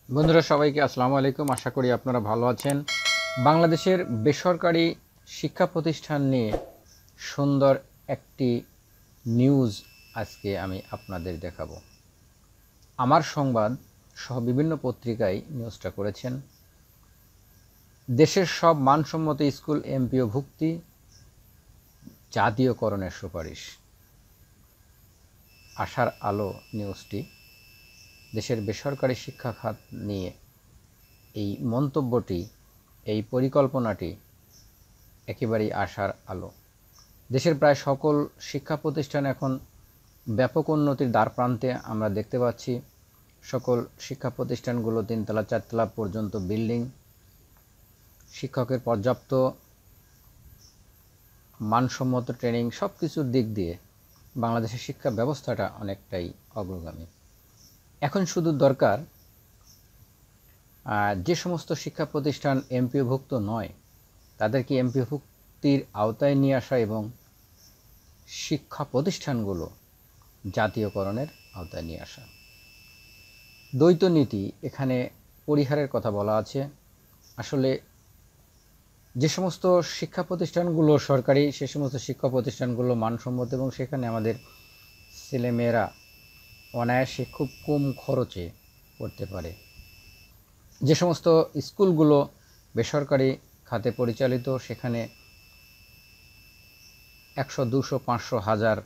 বন্ধুরা সবাইকে আসসালামু আলাইকুম। আশা করি আপনারা ভালো আছেন। বাংলাদেশের বেসরকারি শিক্ষা প্রতিষ্ঠান নিয়ে সুন্দর একটি নিউজ আজকে আমি আপনাদের দেখাবো। আমার সংবাদ সহ বিভিন্ন পত্রিকায় নিউজটা করেছেন। দেশের সব মানসম্মত স্কুল এমপিও ভুক্তি, জাতীয়করণের সুপারিশ। আশার আলো নিউজটি দেশের বেসরকারি শিক্ষা খাত নিয়ে এই মন্তব্যটি, এই পরিকল্পনাটি একেবারেই আশার আলো। দেশের প্রায় সকল শিক্ষা প্রতিষ্ঠান এখন ব্যাপক উন্নতির দ্বারপ্রান্তে আমরা দেখতে পাচ্ছি। সকল শিক্ষা প্রতিষ্ঠানগুলো 3 তলা 4 তলা পর্যন্ত বিল্ডিং, শিক্ষকের পর্যাপ্ত মানসম্মত ট্রেনিং, সব কিছুর দিক দিয়ে বাংলাদেশের শিক্ষা ব্যবস্থাটা অনেকটাই অগ্রগামী। এখন শুধু দরকার যে সমস্ত শিক্ষা প্রতিষ্ঠান এমপিওভুক্ত নয় তাদেরকে এমপিওভুক্তির আওতায় নিয়ে আসা এবং শিক্ষা প্রতিষ্ঠানগুলো জাতীয়করণের আওতায় নিয়ে আসা। দ্বৈত নীতি এখানে পরিহারের কথা বলা আছে। আসলে যে সমস্ত শিক্ষা প্রতিষ্ঠানগুলো সরকারি, সে সমস্ত শিক্ষা প্রতিষ্ঠানগুলো মানসম্মত এবং সেখানে আমাদের ছেলেমেয়েরা অনায়াসে খুব কম খরচে পড়তে পারে। যে সমস্ত স্কুলগুলো বেসরকারি খাতে পরিচালিত, সেখানে 100, 200, 500, 1000,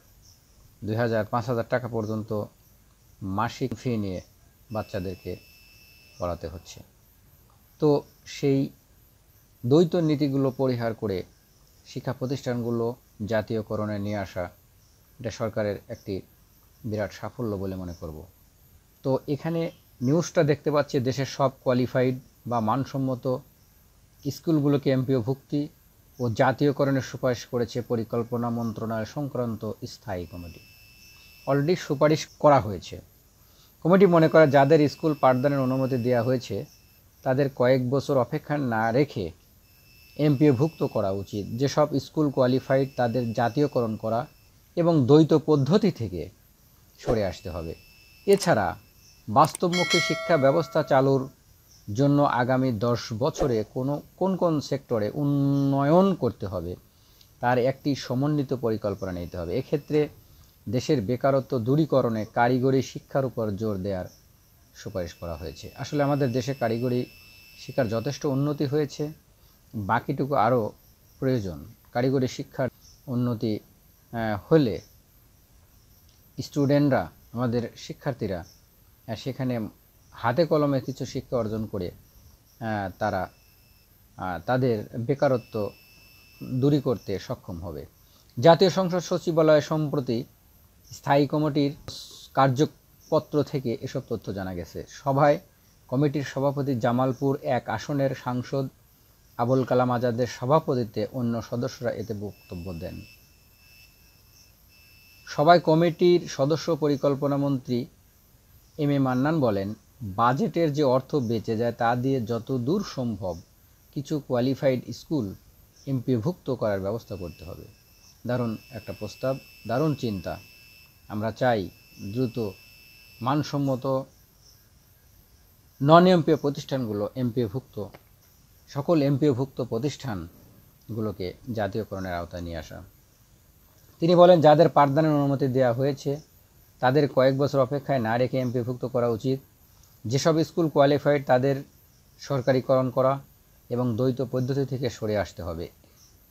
2000, 5000 টাকা পর্যন্ত মাসিক ফি নিয়ে বাচ্চাদেরকে পড়াতে হচ্ছে। তো সেই দ্বৈত নীতিগুলো পরিহার করে শিক্ষা প্রতিষ্ঠানগুলো জাতীয়করণে নিয়ে আসা, এটা সরকারের একটি বিরাট সাফল্য বলে মনে করব। তো এখানে নিউজটা দেখতে পাচ্ছি দেশের সব কোয়ালিফাইড বা মানসম্মত স্কুলগুলোকে এমপিও ভুক্তি ও জাতীয়করণের সুপারিশ করেছে পরিকল্পনা মন্ত্রণালয় সংক্রান্ত স্থায়ী কমিটি। অলরেডি সুপারিশ করা হয়েছে। কমিটি মনে করে যাদের স্কুল পাঠদানের অনুমতি দেওয়া হয়েছে তাদের কয়েক বছর অপেক্ষা না রেখে এমপিওভুক্ত করা উচিত। যেসব স্কুল কোয়ালিফাইড তাদের জাতীয়করণ করা এবং দ্বৈত পদ্ধতি থেকে সরে আসতে হবে। এছাড়া বাস্তবমুখী শিক্ষা ব্যবস্থা চালুর জন্য আগামী 10 বছরে কোন কোন সেক্টরে উন্নয়ন করতে হবে তার একটি সমন্বিত পরিকল্পনা নিতে হবে। এক্ষেত্রে দেশের বেকারত্ব দূরীকরণে কারিগরি শিক্ষার উপর জোর দেওয়ার সুপারিশ করা হয়েছে। আসলে আমাদের দেশে কারিগরি শিক্ষার যথেষ্ট উন্নতি হয়েছে, বাকিটুকু আরও প্রয়োজন। কারিগরি শিক্ষার উন্নতি হলে স্টুডেন্টরা, আমাদের শিক্ষার্থীরা সেখানে হাতে কলমে কিছু শিক্ষা অর্জন করে তারা তাদের বেকারত্ব দূরী করতে সক্ষম হবে। জাতীয় সংসদ সচিবালয়ে সম্প্রতি স্থায়ী কমিটির কার্যপত্র থেকে এসব তথ্য জানা গেছে। সভায় কমিটির সভাপতি জামালপুর 1 আসনের সাংসদ আবুল কালাম আজাদের সভাপতিত্বে অন্য সদস্যরা এতে বক্তব্য দেন। সভায় কমিটির সদস্য পরিকল্পনা মন্ত্রী এম এ মান্নান বলেন, বাজেটের যে অর্থ বেঁচে যায় তা দিয়ে যত দূর সম্ভব কিছু কোয়ালিফাইড স্কুল এমপিওভুক্ত করার ব্যবস্থা করতে হবে। দারুণ একটা প্রস্তাব, দারুণ চিন্তা। আমরা চাই দ্রুত মানসম্মত নন এমপিও প্রতিষ্ঠানগুলো এমপিওভুক্ত, সকল এমপিওভুক্ত প্রতিষ্ঠানগুলোকে জাতীয়করণের আওতায় নিয়ে আসা। তিনি বলেন, যাদের পাঠদানের অনুমতি দেওয়া হয়েছে তাদের কয়েক বছর অপেক্ষায় না রেখে এমপিওভুক্ত করা উচিত। যেসব স্কুল কোয়ালিফাইড তাদের সরকারিকরণ করা এবং দ্বৈত পদ্ধতি থেকে সরে আসতে হবে।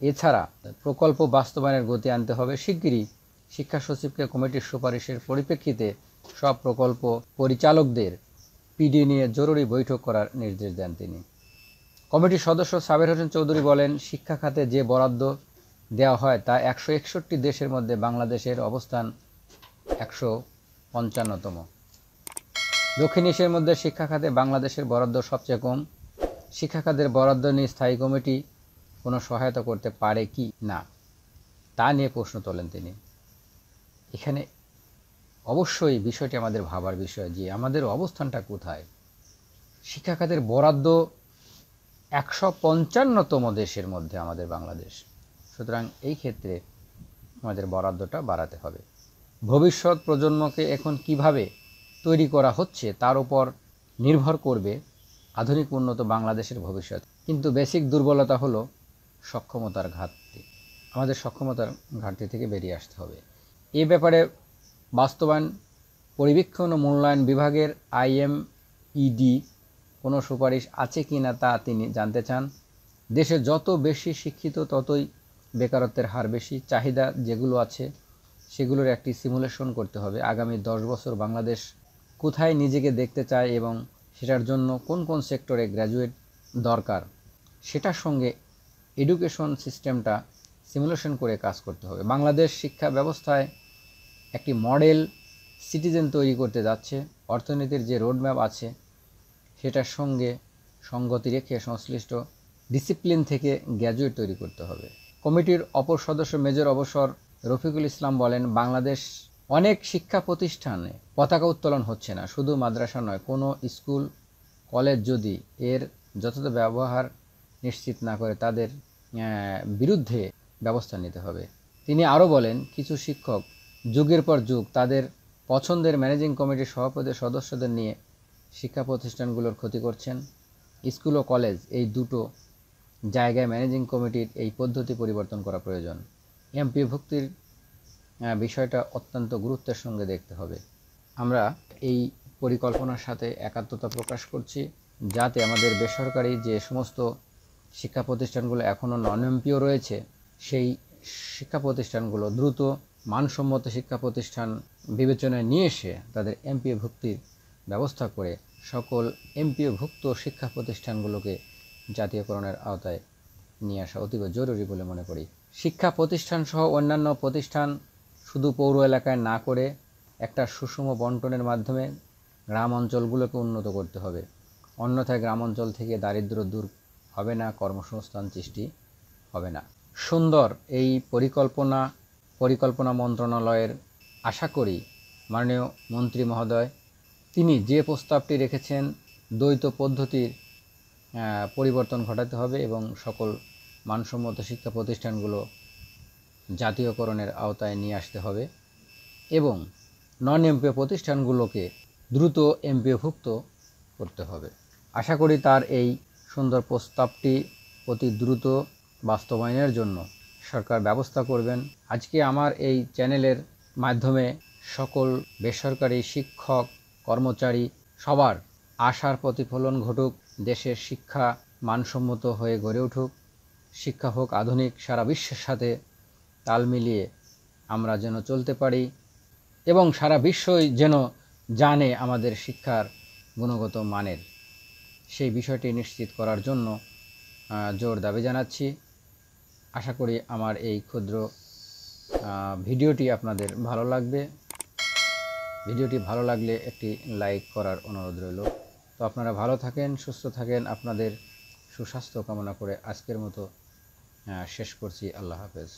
এছাড়া প্রকল্প বাস্তবায়নের গতি আনতে হবে। শিগগিরই শিক্ষা সচিবকে কমিটির সুপারিশের পরিপ্রেক্ষিতে সব প্রকল্প পরিচালকদের পিডি নিয়ে জরুরি বৈঠক করার নির্দেশ দেন তিনি। কমিটির সদস্য সাবের হোসেন চৌধুরী বলেন, শিক্ষা খাতে যে বরাদ্দ দেওয়া হয় তা 161 দেশের মধ্যে বাংলাদেশের অবস্থান 155তম। দক্ষিণ এশিয়ার মধ্যে শিক্ষা খাতে বাংলাদেশের বরাদ্দ সবচেয়ে কম। শিক্ষা খাতের বরাদ্দ নিয়ে স্থায়ী কমিটি কোনো সহায়তা করতে পারে কি না তা নিয়ে প্রশ্ন তোলেন তিনি। এখানে অবশ্যই বিষয়টি আমাদের ভাবার বিষয় যে আমাদের অবস্থানটা কোথায়। শিক্ষা খাতের বরাদ্দ 155তম দেশের মধ্যে আমাদের বাংলাদেশ। সুতরাং এই ক্ষেত্রে আমাদের বরাদ্দটা বাড়াতে হবে। ভবিষ্যৎ প্রজন্মকে এখন কিভাবে তৈরি করা হচ্ছে তার উপর নির্ভর করবে আধুনিক উন্নত বাংলাদেশের ভবিষ্যৎ। কিন্তু বেসিক দুর্বলতা হলো সক্ষমতার ঘাটতি। আমাদের সক্ষমতার ঘাটতি থেকে বেরিয়ে আসতে হবে। এ ব্যাপারে বাস্তবায়ন পরিবীক্ষণ ও মূল্যায়ন বিভাগের IMED কোনো সুপারিশ আছে কি না তা তিনি জানতে চান। দেশে যত বেশি শিক্ষিত ততই বেকারত্বের হার বেশি। চাহিদা যেগুলো আছে সেগুলোর একটি সিমুলেশন করতে হবে। আগামী 10 বছর বাংলাদেশ কোথায় নিজেকে দেখতে চায় এবং সেটার জন্য কোন কোন সেক্টরে গ্র্যাজুয়েট দরকার, সেটার সঙ্গে এডুকেশন সিস্টেমটা সিমুলেশন করে কাজ করতে হবে। বাংলাদেশ শিক্ষা ব্যবস্থায় একটি মডেল সিটিজেন তৈরি করতে যাচ্ছে। অর্থনীতির যে রোডম্যাপ আছে সেটার সঙ্গে সঙ্গতি রেখে সংশ্লিষ্ট ডিসিপ্লিন থেকে গ্র্যাজুয়েট তৈরি করতে হবে। কমিটির অপর সদস্য মেজর অবসর রফিকুল ইসলাম বলেন, বাংলাদেশ অনেক শিক্ষা প্রতিষ্ঠানে পতাকা উত্তোলন হচ্ছে না। শুধু মাদ্রাসা নয়, কোনো স্কুল কলেজ যদি এর যথাযথ ব্যবহার নিশ্চিত না করে তাদের বিরুদ্ধে ব্যবস্থা নিতে হবে। তিনি আরও বলেন, কিছু শিক্ষক যুগের পর যুগ তাদের পছন্দের ম্যানেজিং কমিটির সভাপতি সদস্যদের নিয়ে শিক্ষা প্রতিষ্ঠানগুলোর ক্ষতি করছেন। স্কুল ও কলেজ এই দুটো জায়গায় ম্যানেজিং কমিটির এই পদ্ধতি পরিবর্তন করা প্রয়োজন। MPO ভুক্তির বিষয়টা অত্যন্ত গুরুত্বের সঙ্গে দেখতে হবে। আমরা এই পরিকল্পনার সাথে একাত্মতা প্রকাশ করছি, যাতে আমাদের বেসরকারি যে সমস্ত শিক্ষা প্রতিষ্ঠানগুলো এখনও MPO রয়েছে সেই শিক্ষা প্রতিষ্ঠানগুলো দ্রুত মানসম্মত শিক্ষা প্রতিষ্ঠান বিবেচনায় নিয়ে এসে তাদের MPO ভুক্তির ব্যবস্থা করে সকল MPO ভুক্ত শিক্ষা প্রতিষ্ঠানগুলোকে জাতীয়করণের আওতায় নিয়ে আসা অতীব জরুরি বলে মনে করি। শিক্ষা প্রতিষ্ঠান সহ অন্যান্য প্রতিষ্ঠান শুধু পৌর এলাকায় না করে একটা সুষম বন্টনের মাধ্যমে গ্রাম অঞ্চলগুলোকে উন্নত করতে হবে। অন্যথায় গ্রাম অঞ্চল থেকে দারিদ্র্য দূর হবে না, কর্মসংস্থান সৃষ্টি হবে না। সুন্দর এই পরিকল্পনা মন্ত্রণালয়ের আশা করি মাননীয় মন্ত্রী মহোদয় তিনি যে প্রস্তাবটি রেখেছেন দ্বৈত পদ্ধতির পরিবর্তন ঘটাতে হবে এবং সকল মানসম্মত শিক্ষা প্রতিষ্ঠানগুলো জাতীয়করণের আওতায় নিয়ে আসতে হবে এবং MPO প্রতিষ্ঠানগুলোকে দ্রুত MPO-ভুক্ত করতে হবে। আশা করি তার এই সুন্দর প্রস্তাবটি অতি দ্রুত বাস্তবায়নের জন্য সরকার ব্যবস্থা করবেন। আজকে আমার এই চ্যানেলের মাধ্যমে সকল বেসরকারি শিক্ষক কর্মচারী সবার আশার প্রতিফলন ঘটুক, দেশের শিক্ষা মানসম্মত হয়ে গড়ে উঠুক, শিক্ষা হোক আধুনিক, সারা বিশ্বের সাথে তাল মিলিয়ে আমরা যেন চলতে পারি এবং সারা বিশ্বই যেন জানে আমাদের শিক্ষার গুণগত মানের, সেই বিষয়টি নিশ্চিত করার জন্য জোর দাবি জানাচ্ছি। আশা করি আমার এই ক্ষুদ্র ভিডিওটি আপনাদের ভালো লাগবে। ভিডিওটি ভালো লাগলে একটি লাইক করার অনুরোধ রইল। তো আপনারা ভালো থাকেন, সুস্থ থাকেন, আপনাদের সুস্বাস্থ্য কামনা করে আজকের মতো শেষ করছি। আল্লাহ হাফেজ।